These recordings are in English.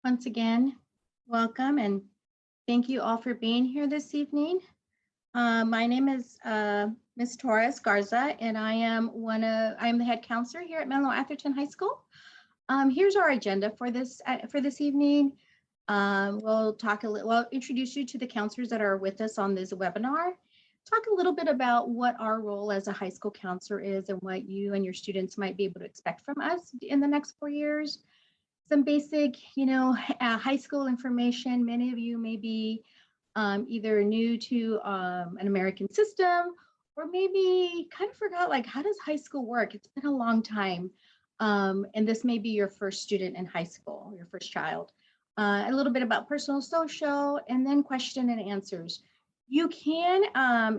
Once again, welcome and thank you all for being here this evening. My name is Ms. Torres Garza, and I'm the head counselor here at Menlo-Atherton High School. Here's our agenda for this evening. We'll introduce you to the counselors that are with us on this webinar. Talk a little bit about what our role as a high school counselor is and what you and your students might be able to expect from us in the next 4 years. Some basic, high school information. Many of you may be either new to an American system, or maybe kind of forgot, like, how does high school work? It's been a long time. And this may be your first student in high school, your first child. A little bit about personal social, and then question and answers. You can,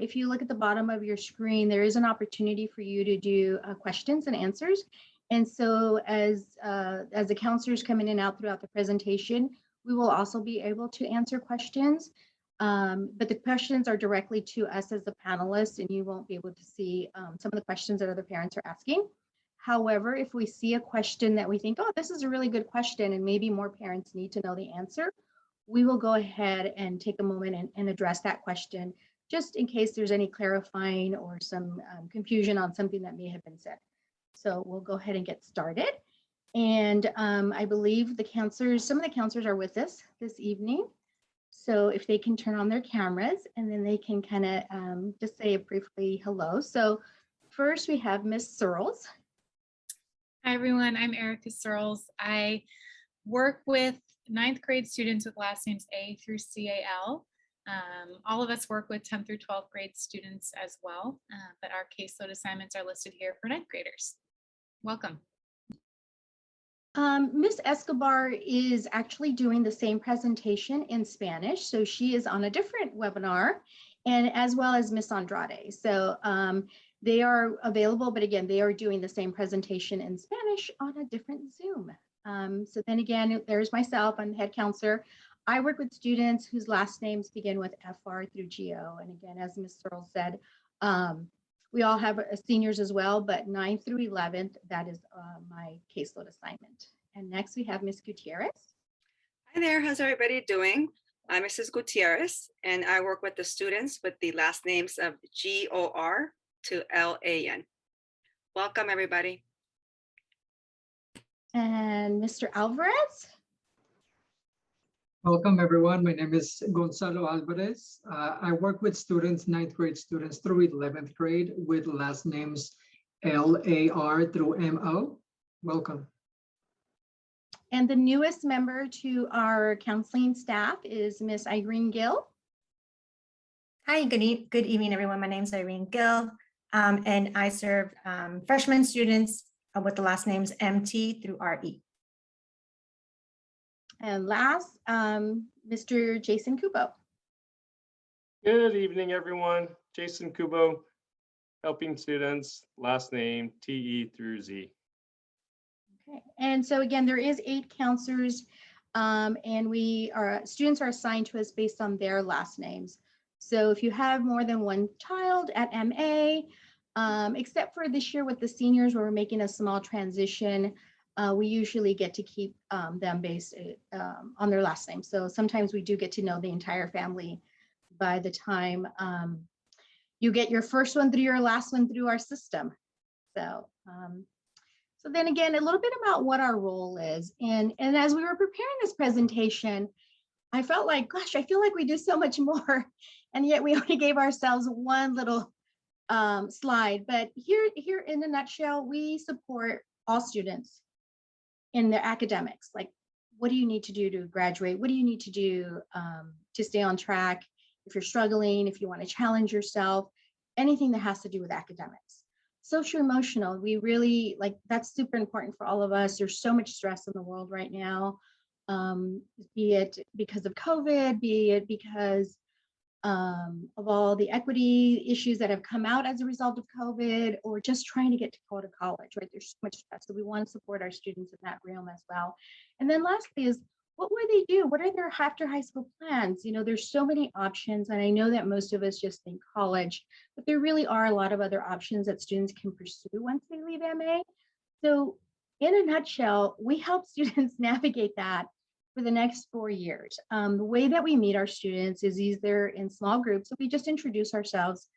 if you look at the bottom of your screen, there is an opportunity for you to do questions and answers. And so as the counselors come in and out throughout the presentation, we will also be able to answer questions. But the questions are directly to us as the panelists, and you won't be able to see some of the questions that other parents are asking. However, if we see a question that we think, oh, this is a really good question, and maybe more parents need to know the answer, we will go ahead and take a moment and address that question, just in case there's any clarifying or some confusion on something that may have been said. So we'll go ahead and get started. And I believe some of the counselors are with us this evening. So if they can turn on their cameras, and then they can kind of just say briefly hello. So first we have Miss Searles. Hi everyone, I'm Erica Searles. I work with 9th grade students with last names A through CAL. All of us work with 10th through 12th grade students as well, but our caseload assignments are listed here for 9th graders. Welcome. Ms. Escobar is actually doing the same presentation in Spanish, so she is on a different webinar, and as well as Ms. Andrade. So they are available, but again, they are doing the same presentation in Spanish on a different Zoom. So then again, there's myself, I'm the head counselor. I work with students whose last names begin with FR through GO. And again, as Ms. Searle said, we all have seniors as well, but 9th through 11th, that is my caseload assignment. And next we have Ms. Gutierrez. Hi there, how's everybody doing? I'm Mrs. Gutierrez, and I work with the students with the last names of GOR to LAN. Welcome, everybody. And Mr. Alvarez. Welcome, everyone. My name is Gonzalo Alvarez. I work with students, 9th grade students through 11th grade with last names LAR through MO. Welcome. And the newest member to our counseling staff is Miss Irene Gill. Hi, good evening, everyone. My name is Irene Gill, and I serve freshman students with the last names MT through RE. And last, Mr. Jason Kubo. Good evening, everyone. Jason Kubo, helping students, last name TE through Z. Okay, and so again, there is 8 counselors, and students are assigned to us based on their last names. So if you have more than one child at MA, except for this year with the seniors where we're making a small transition, we usually get to keep them based on their last name. So sometimes we do get to know the entire family by the time you get your first one through your last one through our system. So so then again, a little bit about what our role is. And as we were preparing this presentation, I felt like, gosh, I feel like we do so much more, and yet we only gave ourselves one little slide. But here in a nutshell, we support all students in their academics. Like, what do you need to do to graduate? What do you need to do to stay on track? If you're struggling, if you want to challenge yourself, anything that has to do with academics. Social emotional, we really, like, that's super important for all of us. There's so much stress in the world right now, be it because of COVID, be it because of all the equity issues that have come out as a result of COVID, or just trying to go to college, right? There's so much stress. So we want to support our students in that realm as well. And then lastly is, what would they do? What are their after high school plans? You know, there's so many options, and I know that most of us just think college, but there really are a lot of other options that students can pursue once they leave MA. So in a nutshell, we help students navigate that for the next 4 years. The way that we meet our students is either in small groups. So we just introduce ourselves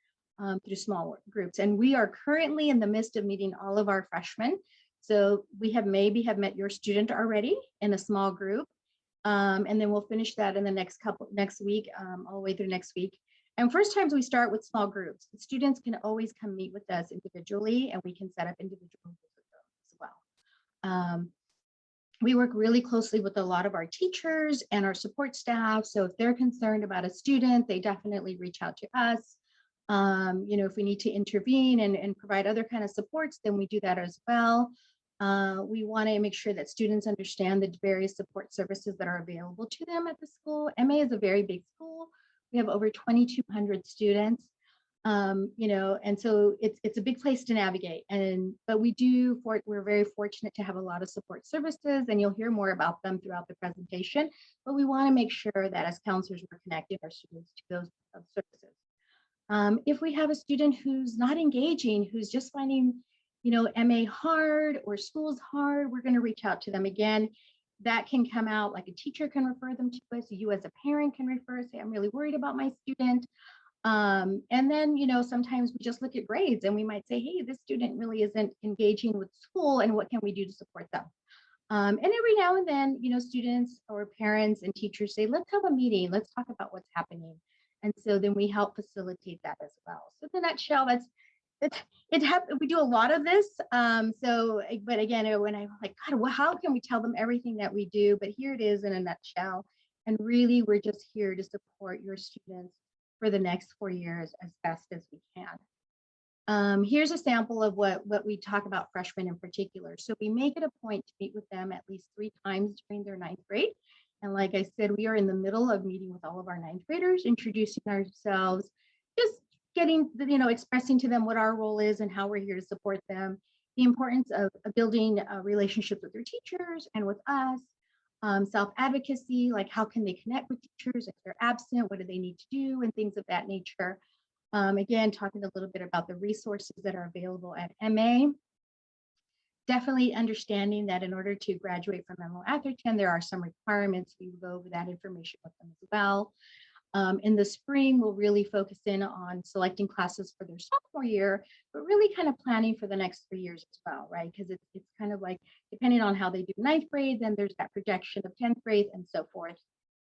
through small groups. And we are currently in the midst of meeting all of our freshmen. So we have maybe met your student already in a small group. And then we'll finish that in the next week, all the way through next week. And first times we start with small groups. The students can always come meet with us individually, and we can set up individual groups with them as well. We work really closely with a lot of our teachers and our support staff. So if they're concerned about a student, they definitely reach out to us. If we need to intervene and provide other kind of supports, then we do that as well. We want to make sure that students understand the various support services that are available to them at the school. MA is a very big school. We have over 2,200 students. And so it's a big place to navigate. But we're very fortunate to have a lot of support services, and you'll hear more about them throughout the presentation. But we want to make sure that as counselors, we're connecting our students to those services. If we have a student who's not engaging, who's just finding, MA hard or school's hard, we're going to reach out to them again. That can come out like a teacher can refer them to us. You as a parent can refer, say, I'm really worried about my student. And then, sometimes we just look at grades and we might say, hey, this student really isn't engaging with school, and what can we do to support them? And every now and then, students or parents and teachers say, let's have a meeting. Let's talk about what's happening. And so then we help facilitate that as well. So in a nutshell, we do a lot of this. But again, when I'm like, God, well, how can we tell them everything that we do? But here it is in a nutshell. And really, we're just here to support your students for the next 4 years as best as we can. Here's a sample of what we talk about freshmen in particular. So we make it a point to meet with them at least 3 times during their 9th grade. And like I said, we are in the middle of meeting with all of our 9th graders, introducing ourselves, just getting, expressing to them what our role is and how we're here to support them, the importance of building relationships with their teachers and with us, self-advocacy, like how can they connect with teachers if they're absent, what do they need to do, and things of that nature. Again, talking a little bit about the resources that are available at MA. Definitely understanding that in order to graduate from Menlo-Atherton, there are some requirements. We will go over that information with them as well. In the spring, we'll really focus in on selecting classes for their sophomore year, but really kind of planning for the next 3 years as well, right? Because it's kind of like, depending on how they do 9th grade, then there's that projection of 10th grade and so forth.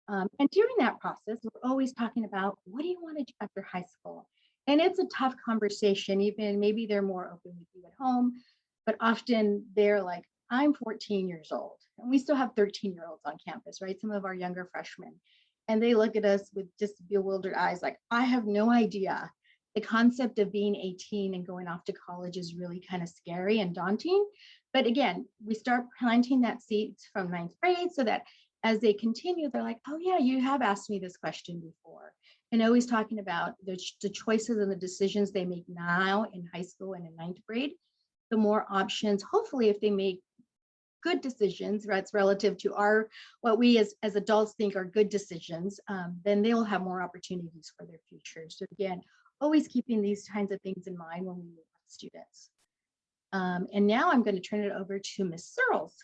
And during that process, we're always talking about, what do you want to do after high school? And it's a tough conversation. Even maybe they're more open with you at home, but often they're like, I'm 14 years old, and we still have 13-year-olds on campus, right? Some of our younger freshmen. And they look at us with just bewildered eyes, like, I have no idea. The concept of being 18 and going off to college is really kind of scary and daunting. But again, we start planting that seeds from 9th grade so that as they continue, they're like, oh yeah, you have asked me this question before. And always talking about the choices and the decisions they make now in high school and in 9th grade, the more options, hopefully if they make good decisions, that's relative to what we as adults think are good decisions, then they'll have more opportunities for their future. So again, always keeping these kinds of things in mind when we meet with students. And now I'm going to turn it over to Ms. Searles.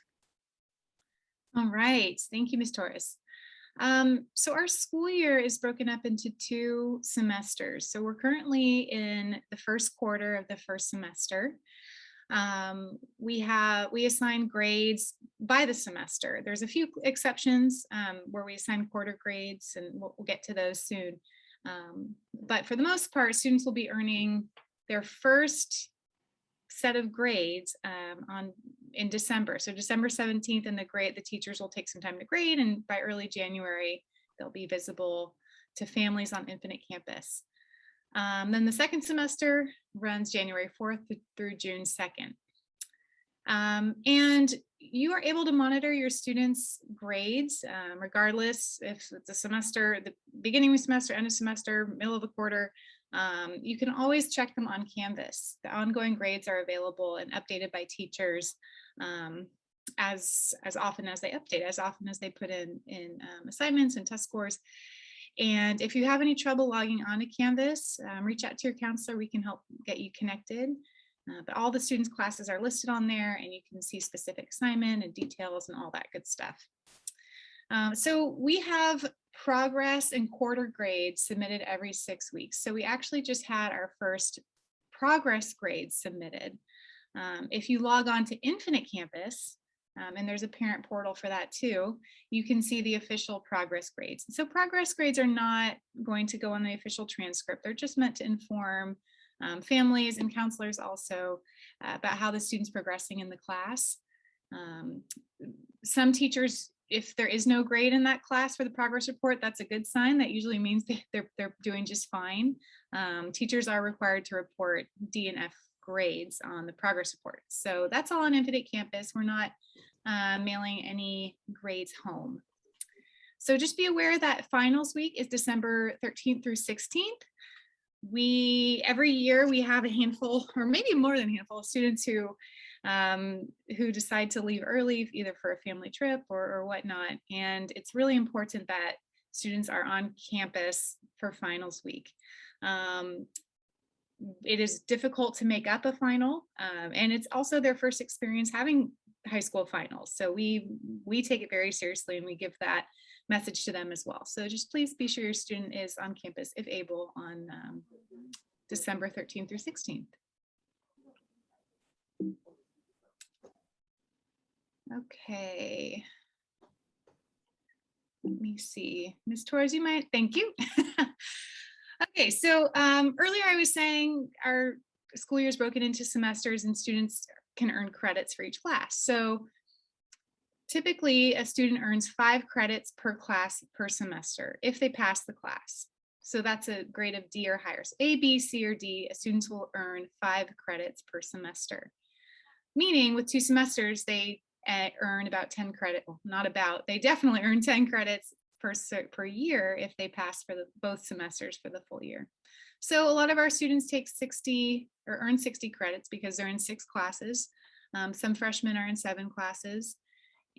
All right, thank you, Ms. Torres. So our school year is broken up into 2 semesters. So we're currently in the first quarter of the first semester. We assign grades by the semester. There's a few exceptions where we assign quarter grades, and we'll get to those soon. But for the most part, students will be earning their first set of grades in December. So December 17th, and the teachers will take some time to grade, and by early January, they'll be visible to families on Infinite Campus. Then the second semester runs January 4th through June 2nd. And you are able to monitor your students' grades regardless if it's a semester, the beginning of the semester, end of semester, middle of the quarter. You can always check them on Canvas. The ongoing grades are available and updated by teachers as often as they update, as often as they put in assignments and test scores. And if you have any trouble logging onto Canvas, reach out to your counselor. We can help get you connected. But all the students' classes are listed on there, and you can see specific assignment and details and all that good stuff. So we have progress and quarter grades submitted every 6 weeks. So we actually just had our first progress grades submitted. If you log on to Infinite Campus, and there's a parent portal for that too, you can see the official progress grades. So progress grades are not going to go on the official transcript. They're just meant to inform families and counselors also about how the student's progressing in the class. Some teachers, if there is no grade in that class for the progress report, that's a good sign. That usually means they're doing just fine. Teachers are required to report D and F grades on the progress report. So that's all on Infinite Campus. We're not mailing any grades home. So just be aware that finals week is December 13th through 16th. Every year we have a handful, or maybe more than a handful, of students who decide to leave early, either for a family trip or whatnot. And it's really important that students are on campus for finals week. It is difficult to make up a final, and it's also their first experience having high school finals. So we take it very seriously, and we give that message to them as well. So just please be sure your student is on campus, if able, on December 13th through 16th. Okay. Let me see. Ms. Torres, you might, thank you. Okay, so earlier I was saying our school year is broken into semesters and students can earn credits for each class. So typically a student earns 5 credits per class per semester if they pass the class. So that's a grade of D or higher. So A, B, C, or D, students will earn 5 credits per semester. Meaning with 2 semesters, they earn about 10 credit, well, not about, they definitely earn 10 credits per year if they pass for both semesters for the full year. So a lot of our students take 60 or earn 60 credits because they're in 6 classes. Some freshmen are in 7 classes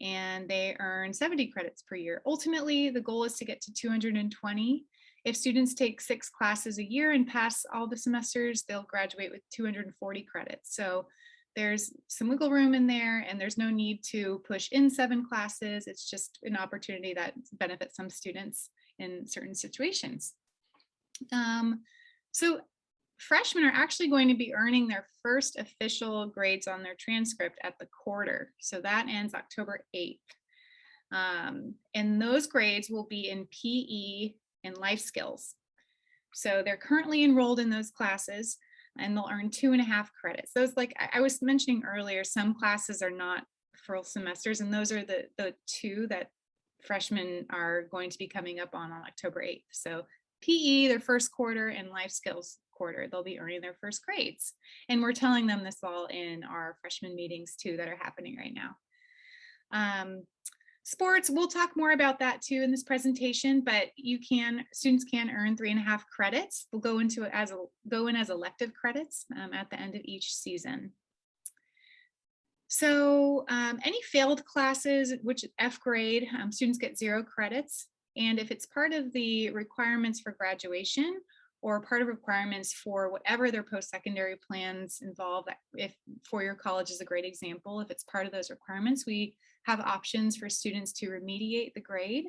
and they earn 70 credits per year. Ultimately, the goal is to get to 220. If students take 6 classes a year and pass all the semesters, they'll graduate with 240 credits. So there's some wiggle room in there, and there's no need to push in 7 classes. It's just an opportunity that benefits some students in certain situations. So freshmen are actually going to be earning their first official grades on their transcript at the quarter. So that ends October 8th. And those grades will be in PE and life skills. So they're currently enrolled in those classes, and they'll earn 2.5 credits. Those, like I was mentioning earlier, some classes are not full semesters, and those are the 2 that freshmen are going to be coming up on October 8th. So PE, their first quarter, and life skills quarter, they'll be earning their first grades. And we're telling them this all in our freshman meetings too that are happening right now. Sports, we'll talk more about that too in this presentation, but students can earn 3.5 credits. They'll go in as elective credits at the end of each season. So any failed classes, which F grade, students get 0 credits. And if it's part of the requirements for graduation or part of requirements for whatever their post-secondary plans involve, if four-year college is a great example, if it's part of those requirements, we have options for students to remediate the grade.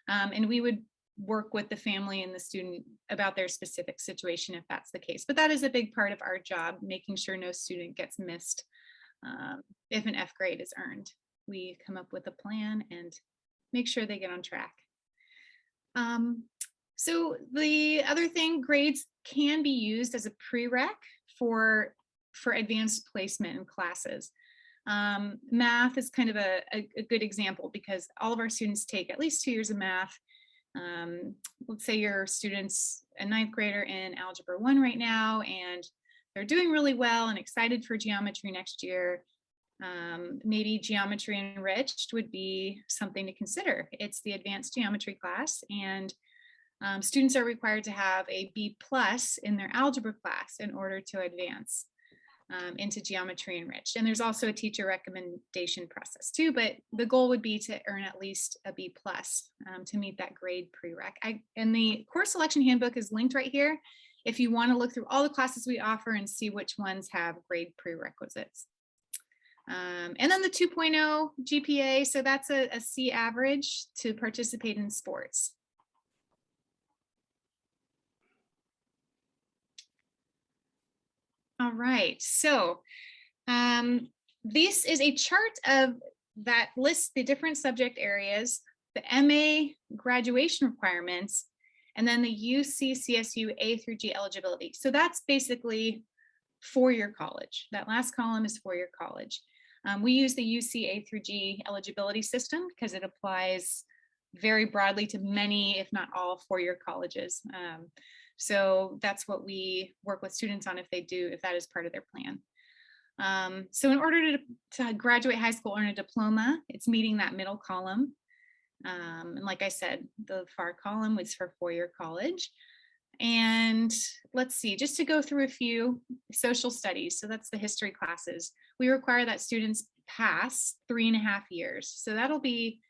And we would work with the family and the student about their specific situation if that's the case. But that is a big part of our job, making sure no student gets missed if an F grade is earned. We come up with a plan and make sure they get on track. So the other thing, grades can be used as a prereq for advanced placement in classes. Math is kind of a good example because all of our students take at least 2 years of math. Let's say your student's a 9th grader in Algebra 1 right now, and they're doing really well and excited for geometry next year. Maybe Geometry Enriched would be something to consider. It's the advanced geometry class, and students are required to have a B+ in their algebra class in order to advance into Geometry Enriched. And there's also a teacher recommendation process too, but the goal would be to earn at least a B+ to meet that grade prereq. And the course selection handbook is linked right here if you want to look through all the classes we offer and see which ones have grade prerequisites. And then the 2.0 GPA, so that's a C average to participate in sports. All right, so this is a chart of that lists the different subject areas, the MA graduation requirements, and then the UC CSU A through G eligibility. So that's basically four-year college. That last column is four-year college. We use the UC A through G eligibility system because it applies very broadly to many, if not all, four-year colleges. So that's what we work with students on if that is part of their plan. So in order to graduate high school or earn a diploma, it's meeting that middle column. And like I said, the far column was for four-year college. And let's see, just to go through a few social studies. So that's the history classes. We require that students pass 3.5 years. So that'll be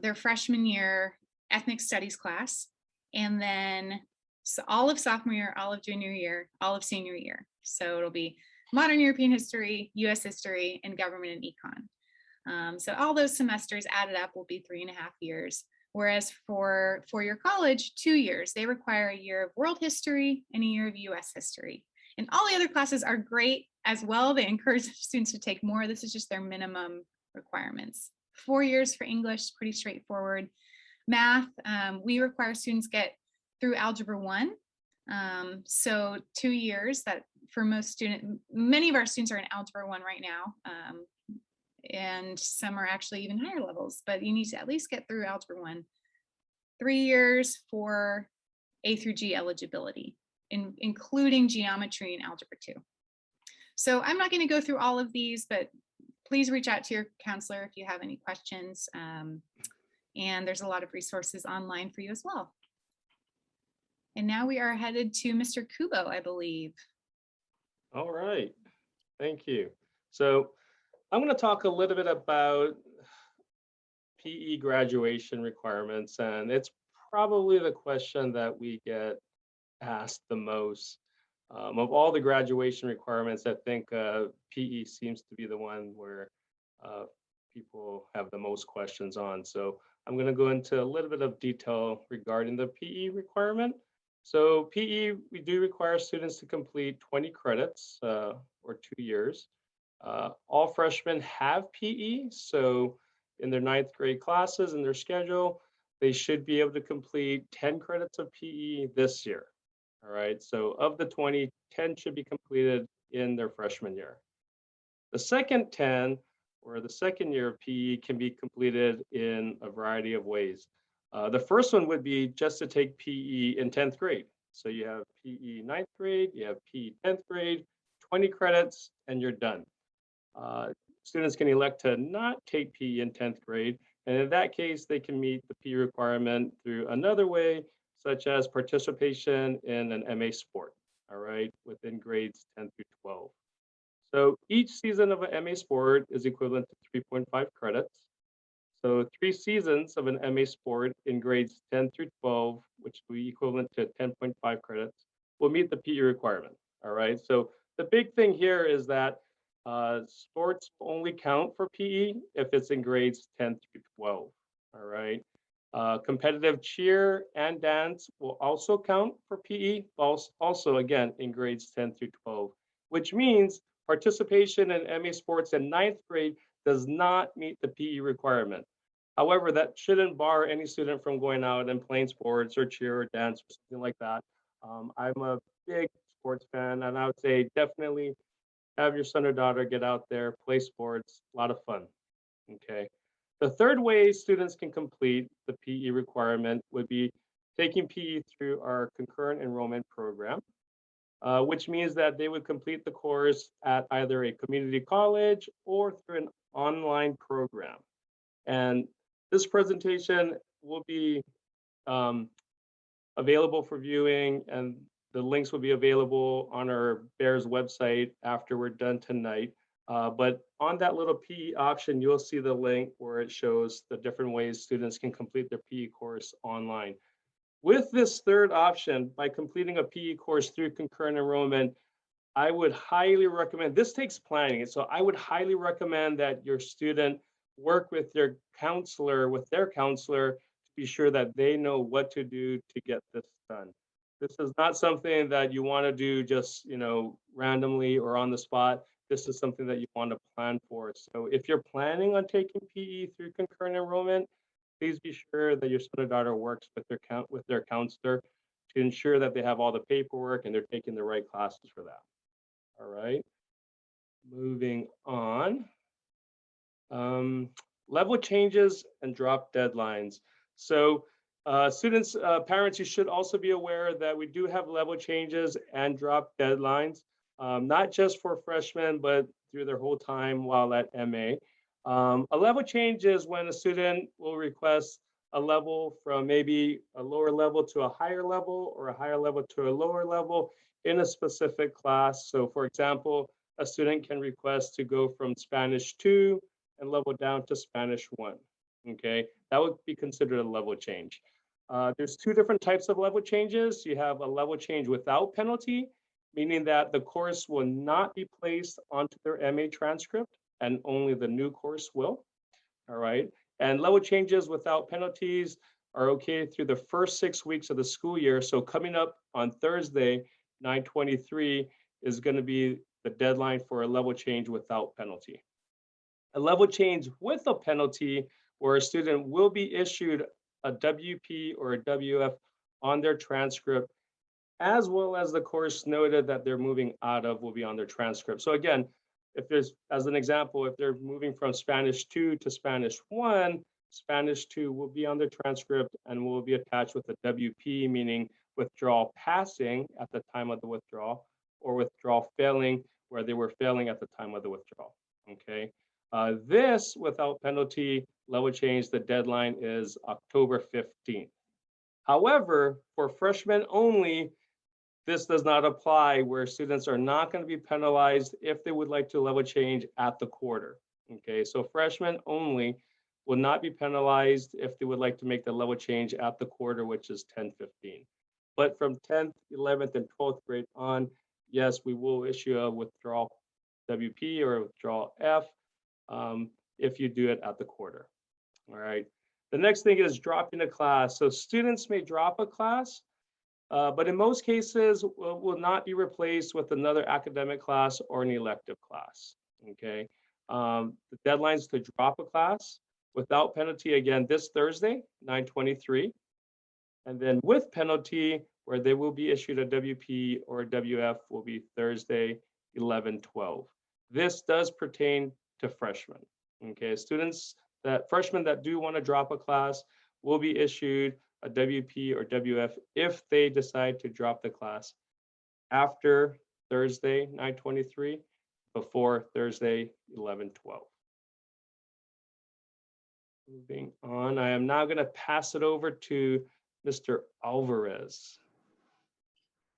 their freshman year ethnic studies class. And then so all of sophomore year, all of junior year, all of senior year. So it'll be modern European history, US history, and government and econ. So all those semesters added up will be 3.5 years. Whereas for four-year college, 2 years, they require a year of world history and a year of US history. And all the other classes are great as well. They encourage students to take more. This is just their minimum requirements. 4 years for English, pretty straightforward. Math, we require students get through Algebra 1. So 2 years, that for most students, many of our students are in Algebra 1 right now. And some are actually even higher levels, but you need to at least get through Algebra 1. 3 years for A through G eligibility, including geometry and Algebra 2. So I'm not going to go through all of these, but please reach out to your counselor if you have any questions. And there's a lot of resources online for you as well. And now we are headed to Mr. Kubo, I believe. All right, thank you. So I'm going to talk a little bit about PE graduation requirements, and it's probably the question that we get asked the most. Of all the graduation requirements, I think PE seems to be the one where people have the most questions on. So I'm going to go into a little bit of detail regarding the PE requirement. So PE, we do require students to complete 20 credits or 2 years. All freshmen have PE, so in their 9th grade classes in their schedule, they should be able to complete 10 credits of PE this year. All right, so of the 20, 10 should be completed in their freshman year. The second 10, or the second year of PE, can be completed in a variety of ways. The first one would be just to take PE in 10th grade. So you have PE 9th grade, you have PE 10th grade, 20 credits, and you're done. Students can elect to not take PE in 10th grade, and in that case, they can meet the PE requirement through another way, such as participation in an MA sport, all right, within grades 10 through 12. So each season of an MA sport is equivalent to 3.5 credits. So 3 seasons of an MA sport in grades 10 through 12, which will be equivalent to 10.5 credits, will meet the PE requirement, all right? So the big thing here is that sports only count for PE if it's in grades 10 through 12, all right? Competitive cheer and dance will also count for PE, also again in grades 10 through 12, which means participation in MA sports in 9th grade does not meet the PE requirement. However, that shouldn't bar any student from going out and playing sports or cheer or dance or something like that. I'm a big sports fan, and I would say definitely have your son or daughter get out there, play sports, a lot of fun, okay? The third way students can complete the PE requirement would be taking PE through our concurrent enrollment program, which means that they would complete the course at either a community college or through an online program. And this presentation will be available for viewing, and the links will be available on our BEARS website after we're done tonight. But on that little PE option, you'll see the link where it shows the different ways students can complete their PE course online. With this third option, by completing a PE course through concurrent enrollment, I would highly recommend, this takes planning. So I would highly recommend that your student work with their counselor, to be sure that they know what to do to get this done. This is not something that you want to do just, randomly or on the spot. This is something that you want to plan for. So if you're planning on taking PE through concurrent enrollment, please be sure that your son or daughter works with their counselor to ensure that they have all the paperwork and they're taking the right classes for that. All right, moving on. Level changes and drop deadlines. So students, parents, you should also be aware that we do have level changes and drop deadlines, not just for freshmen, but through their whole time while at MA. A level change is when a student will request a level from maybe a lower level to a higher level or a higher level to a lower level in a specific class. So for example, a student can request to go from Spanish 2 and level down to Spanish 1, okay? That would be considered a level change. There's two different types of level changes. You have a level change without penalty, meaning that the course will not be placed onto their MA transcript and only the new course will, all right? And level changes without penalties are okay through the first 6 weeks of the school year. So coming up on Thursday, 9/23 is gonna be the deadline for a level change without penalty. A level change with a penalty, where a student will be issued a WP or a WF on their transcript, as well as the course noted that they're moving out of will be on their transcript. So again, if there's, as an example, if they're moving from Spanish 2 to Spanish 1, Spanish 2 will be on their transcript and will be attached with a WP, meaning withdrawal passing at the time of the withdrawal, or withdrawal failing, where they were failing at the time of the withdrawal, okay? This, without penalty, level change, the deadline is October 15th. However, for freshmen only, this does not apply, where students are not going to be penalized if they would like to level change at the quarter. Okay, so freshmen only will not be penalized if they would like to make the level change at the quarter, which is 10/15. But from 10th, 11th, and 12th grade on, yes, we will issue a withdrawal WP or a withdrawal F if you do it at the quarter. All right. The next thing is dropping a class. So students may drop a class, but in most cases will not be replaced with another academic class or an elective class. Okay. The deadlines to drop a class without penalty, again, this Thursday, 9/23. And then with penalty, where they will be issued a WP or a WF, will be Thursday, 11/12. This does pertain to freshmen. Okay, freshmen that do want to drop a class will be issued a WP or WF if they decide to drop the class after Thursday, 9/23, before Thursday, 11/12. Moving on, I am now going to pass it over to Mr. Alvarez.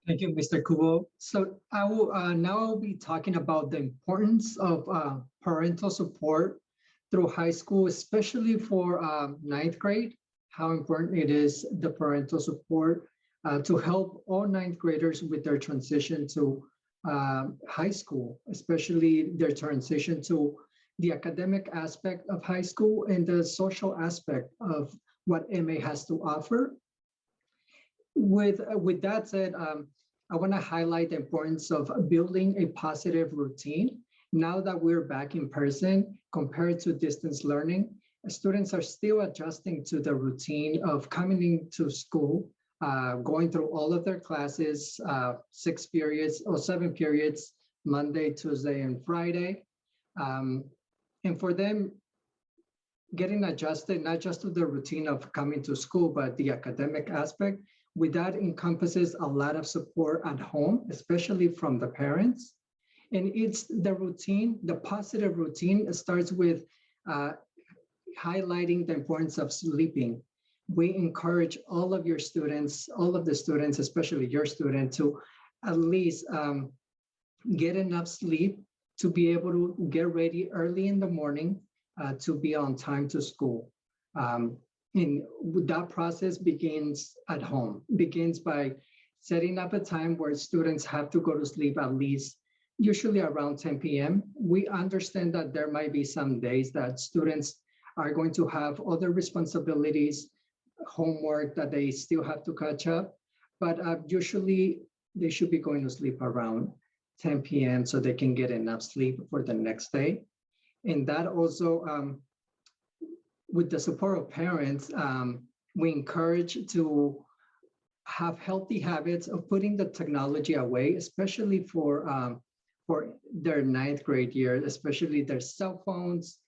Thank you, Mr. Kubo. So I will now be talking about the importance of parental support through high school, especially for ninth grade, how important it is, the parental support to help all ninth graders with their transition to high school, especially their transition to the academic aspect of high school and the social aspect of what MA has to offer. With that said, I want to highlight the importance of building a positive routine. Now that we're back in person compared to distance learning, students are still adjusting to the routine of coming into school, going through all of their classes, 6 periods or 7 periods, Monday, Tuesday, and Friday. And for them, getting adjusted, not just to the routine of coming to school, but the academic aspect, with that encompasses a lot of support at home, especially from the parents. And it's the routine, the positive routine starts with highlighting the importance of sleeping. We encourage all of your students, all of the students, especially your student, to at least get enough sleep to be able to get ready early in the morning to be on time to school. And that process begins at home, begins by setting up a time where students have to go to sleep at least usually around 10 p.m. We understand that there might be some days that students are going to have other responsibilities, homework that they still have to catch up, but usually they should be going to sleep around 10 p.m. so they can get enough sleep for the next day. And that also, with the support of parents, we encourage to have healthy habits of putting the technology away, especially for their 9th grade year, especially their cell phones,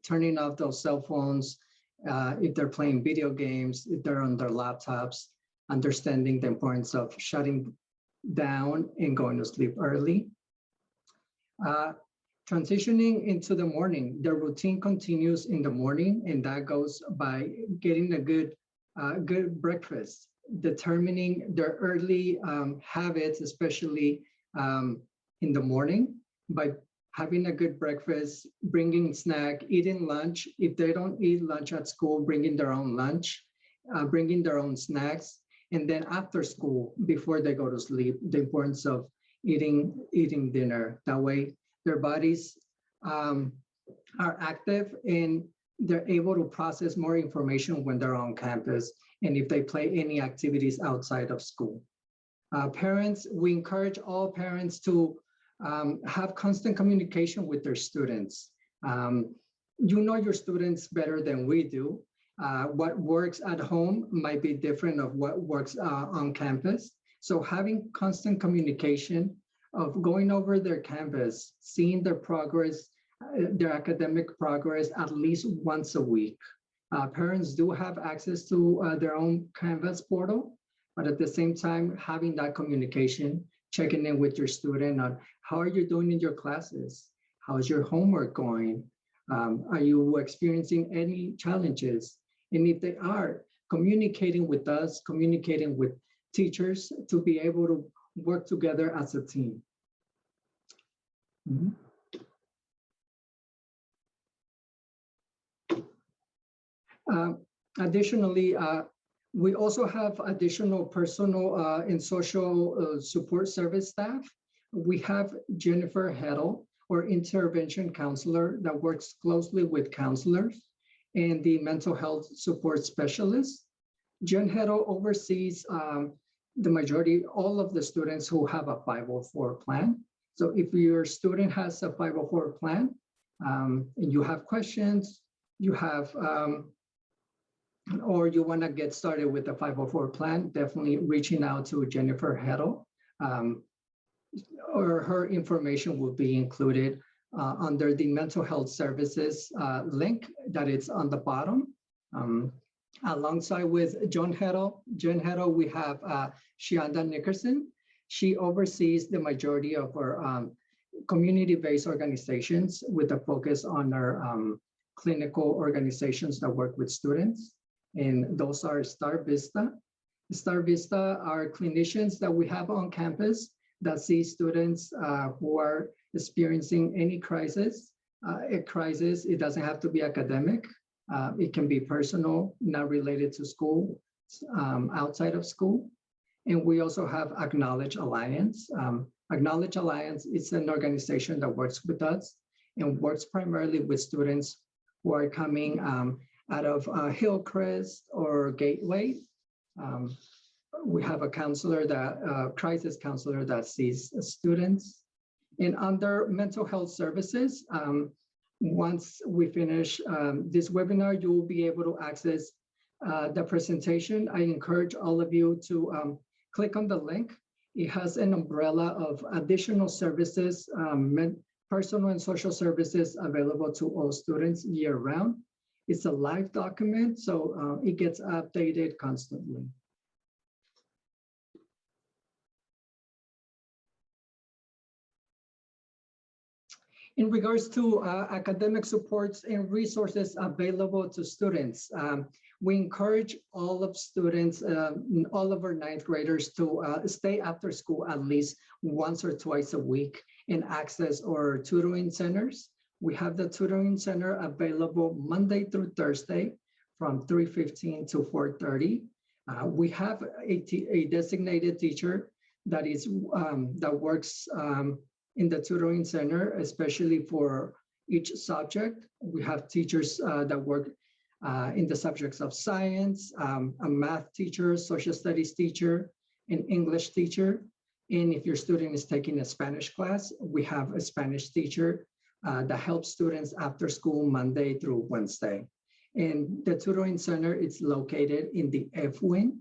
turning off those cell phones if they're playing video games, if they're on their laptops, understanding the importance of shutting down and going to sleep early. Transitioning into the morning, the routine continues in the morning, and that goes by getting a good breakfast, determining their early habits, especially in the morning, by having a good breakfast, bringing snack, eating lunch. If they don't eat lunch at school, bringing their own lunch, bringing their own snacks, and then after school, before they go to sleep, the importance of eating dinner. That way, their bodies are active and they're able to process more information when they're on campus and if they play any activities outside of school. Parents, we encourage all parents to have constant communication with their students. You know your students better than we do. What works at home might be different of what works on campus. So having constant communication of going over their canvas, seeing their progress, their academic progress at least once a week. Parents do have access to their own Canvas portal, but at the same time, having that communication, checking in with your student on how are you doing in your classes? How's your homework going? Are you experiencing any challenges? And if they are, communicating with us, communicating with teachers to be able to work together as a team. Additionally, we also have additional personal and social support service staff. We have Jennifer Heddle, or intervention counselor, that works closely with counselors, and the mental health support specialist. Jen Heddle oversees the majority, all of the students who have a 504 plan. So if your student has a 504 plan and you have questions, you have, or you want to get started with the 504 plan, definitely reaching out to Jennifer Heddle, or her information will be included under the mental health services link that is on the bottom. Alongside with Jen Heddle, we have Shianda Nickerson. She oversees the majority of our community-based organizations with a focus on our clinical organizations that work with students. And those are Star Vista. Star Vista are clinicians that we have on campus that see students who are experiencing any crisis. It doesn't have to be academic. It can be personal, not related to school, outside of school. And we also have Acknowledge Alliance. Acknowledge Alliance is an organization that works with us and works primarily with students who are coming out of Hillcrest or Gateway. We have a counselor that, crisis counselor that sees students. And under mental health services, once we finish this webinar, you will be able to access the presentation. I encourage all of you to click on the link. It has an umbrella of additional services, personal and social services available to all students year round. It's a live document, so it gets updated constantly. In regards to academic supports and resources available to students, we encourage all of students, all of our 9th graders to stay after school at least once or twice a week and access our tutoring centers. We have the tutoring center available Monday through Thursday from 3:15 to 4:30. We have a designated teacher that is that works in the tutoring center, especially for each subject. We have teachers that work in the subjects of science, a math teacher, social studies teacher, an English teacher. And if your student is taking a Spanish class, we have a Spanish teacher that helps students after school Monday through Wednesday. And the tutoring center is located in the F wing.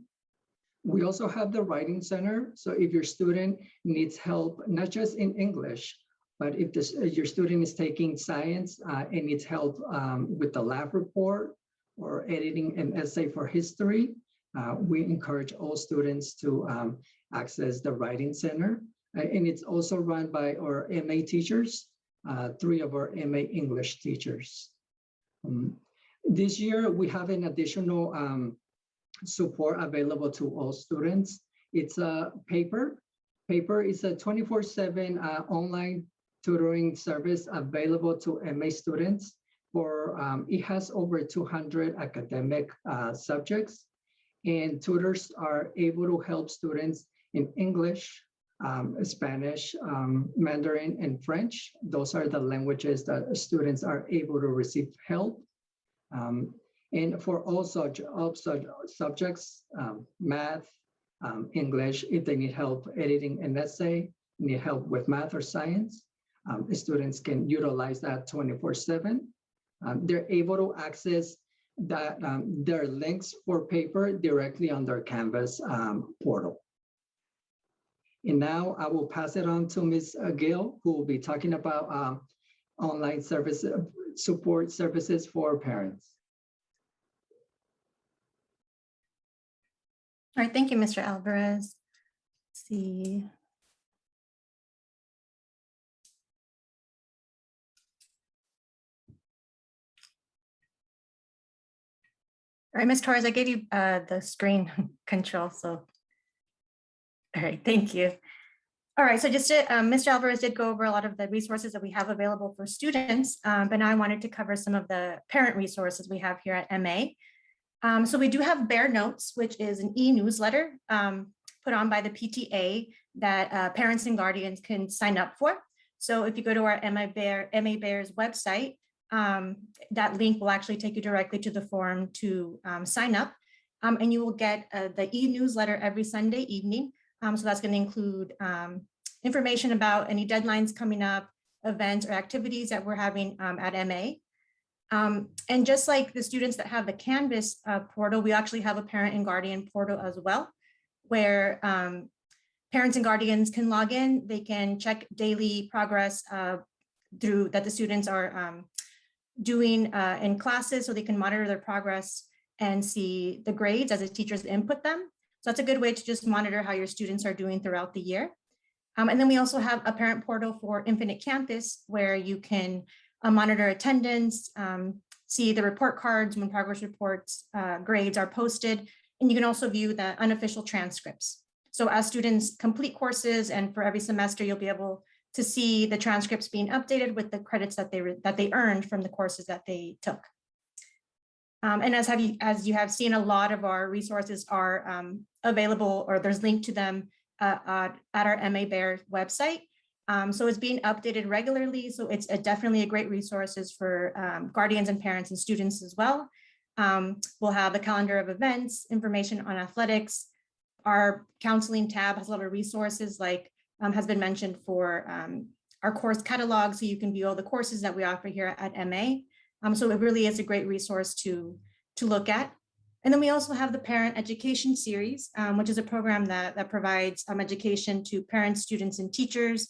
We also have the writing center. So if your student needs help, not just in English, but if your student is taking science and needs help with the lab report or editing an essay for history, we encourage all students to access the writing center. And it's also run by our MA teachers, 3 of our MA English teachers. This year, we have an additional support available to all students. It's a paper. Paper is a 24/7 online tutoring service available to MA students. It has over 200 academic subjects, and tutors are able to help students in English, Spanish, Mandarin, and French. Those are the languages that students are able to receive help. And for all subjects, math, English, if they need help editing an essay, need help with math or science, students can utilize that 24/7. They're able to access their links for paper directly on their Canvas portal. And now I will pass it on to Ms. Gill, who will be talking about online support services for parents. All right, thank you, Mr. Alvarez. Let's see. All right, Ms. Torres, I gave you the screen control, so. All right, thank you. All right, so just to, Mr. Alvarez did go over a lot of the resources that we have available for students, but now I wanted to cover some of the parent resources we have here at MA. So we do have Bear Notes, which is an e-newsletter put on by the PTA that parents and guardians can sign up for. So if you go to our MA Bears website, that link will actually take you directly to the form to sign up, and you will get the e-newsletter every Sunday evening. So that's going to include information about any deadlines coming up, events or activities that we're having at MA. And just like the students that have the Canvas portal, we actually have a parent and guardian portal as well, where parents and guardians can log in. They can check daily progress that the students are doing in classes, so they can monitor their progress and see the grades as the teachers input them. So that's a good way to just monitor how your students are doing throughout the year. And then we also have a parent portal for Infinite Campus, where you can monitor attendance, see the report cards when progress reports, grades are posted, and you can also view the unofficial transcripts. So as students complete courses and for every semester, you'll be able to see the transcripts being updated with the credits that they earned from the courses that they took. And as you have seen, a lot of our resources are available, or there's linked to them at our MA Bear website. So it's being updated regularly. So it's definitely a great resources for guardians and parents and students as well. We'll have a calendar of events, information on athletics. Our counseling tab has a lot of resources, like has been mentioned, for our course catalog, so you can view all the courses that we offer here at MA. So it really is a great resource to look at. And then we also have the Parent Education Series, which is a program that provides education to parents, students, and teachers.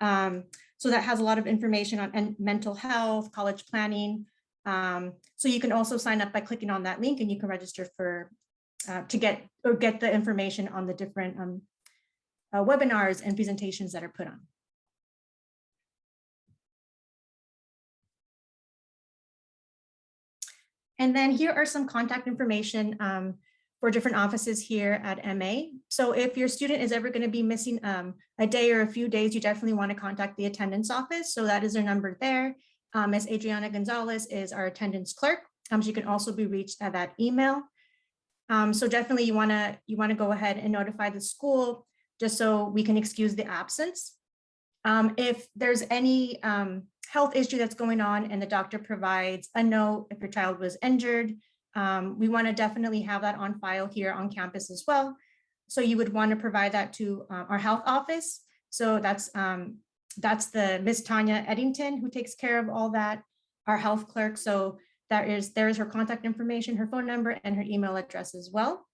So that has a lot of information on mental health, college planning. So you can also sign up by clicking on that link, and you can register for to get the information on the different webinars and presentations that are put on. And then here are some contact information for different offices here at MA. So if your student is ever going to be missing a day or a few days, you definitely want to contact the attendance office. So that is their number there. Ms. Adriana Gonzalez is our attendance clerk. She can also be reached at that email. So definitely you want to go ahead and notify the school, just so we can excuse the absence. If there's any health issue that's going on and the doctor provides a note if your child was injured, we want to definitely have that on file here on campus as well. So you would want to provide that to our health office. So that's the Miss Tanya Eddington who takes care of all that, our health clerk. So there is her contact information, her phone number, and her email address as well.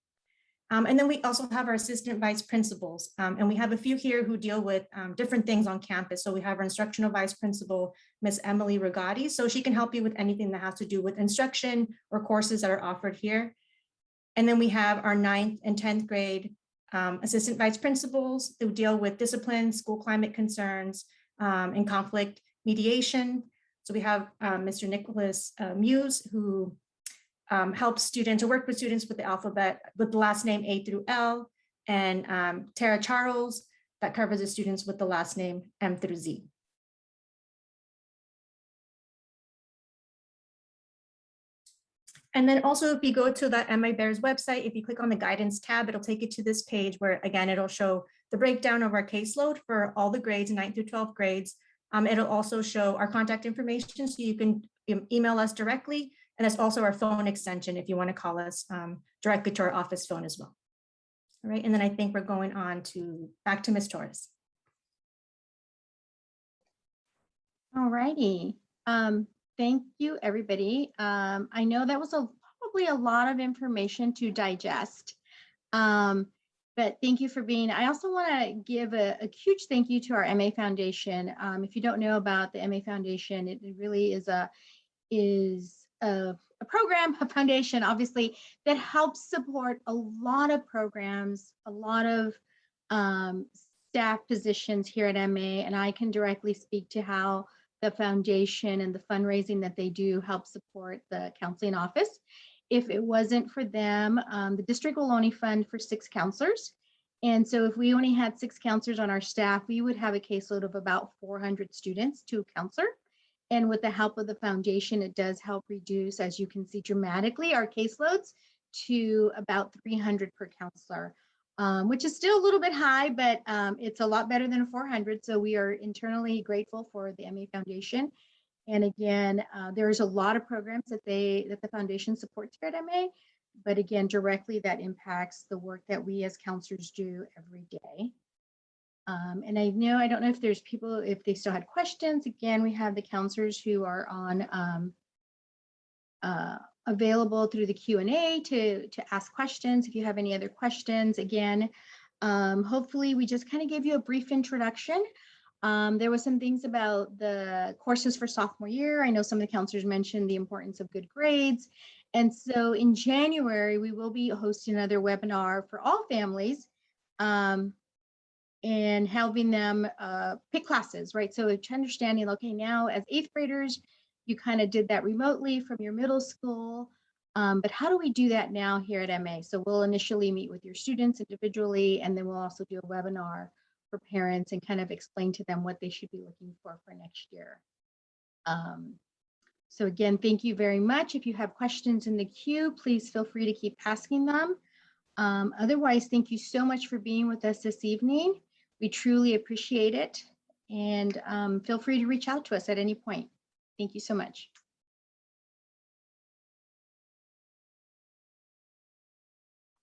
And then we also have our assistant vice principals, and we have a few here who deal with different things on campus. So we have our instructional vice principal, Miss Emily Rigatti. So she can help you with anything that has to do with instruction or courses that are offered here. And then we have our 9th and 10th grade assistant vice principals who deal with discipline, school climate concerns, and conflict mediation. So we have Mr. Nicholas Muse, who helps students or work with students with the alphabet with the last name A through L, and Tara Charles that covers the students with the last name M through Z. And then also if you go to the M-AHS website, if you click on the guidance tab, it'll take you to this page where again, it'll show the breakdown of our caseload for all the grades, 9th through 12th grades. It'll also show our contact information so you can email us directly. And that's also our phone extension if you want to call us directly to our office phone as well. All right, and then I think we're going on to back to Ms. Torres. All righty. Thank you, everybody. I know that was probably a lot of information to digest, but thank you for being. I also want to give a huge thank you to our MA Foundation. If you don't know about the MA Foundation, it really is a program, a foundation, obviously, that helps support a lot of programs, a lot of staff positions here at MA, and I can directly speak to how the foundation and the fundraising that they do help support the counseling office. If it wasn't for them, the district will only fund for 6 counselors. And so if we only had 6 counselors on our staff, we would have a caseload of about 400 students to a counselor. And with the help of the foundation, it does help reduce, as you can see dramatically, our caseloads to about 300 per counselor, which is still a little bit high, but it's a lot better than 400. So we are internally grateful for the MA Foundation. And again, there's a lot of programs that the foundation supports here at MA, but again, directly that impacts the work that we as counselors do every day. And I don't know if there's people, if they still had questions. Again, we have the counselors who are on available through the Q&A to ask questions. If you have any other questions, again, hopefully we just kind of gave you a brief introduction. There was some things about the courses for sophomore year. I know some of the counselors mentioned the importance of good grades. And so in January, we will be hosting another webinar for all families. And helping them pick classes, right? So it's understanding, okay, now as 8th graders, you kind of did that remotely from your middle school, but how do we do that now here at MA? So we'll initially meet with your students individually, and then we'll also do a webinar for parents and kind of explain to them what they should be looking for next year. So again, thank you very much. If you have questions in the queue, please feel free to keep asking them. Otherwise, thank you so much for being with us this evening. We truly appreciate it, and feel free to reach out to us at any point. Thank you so much.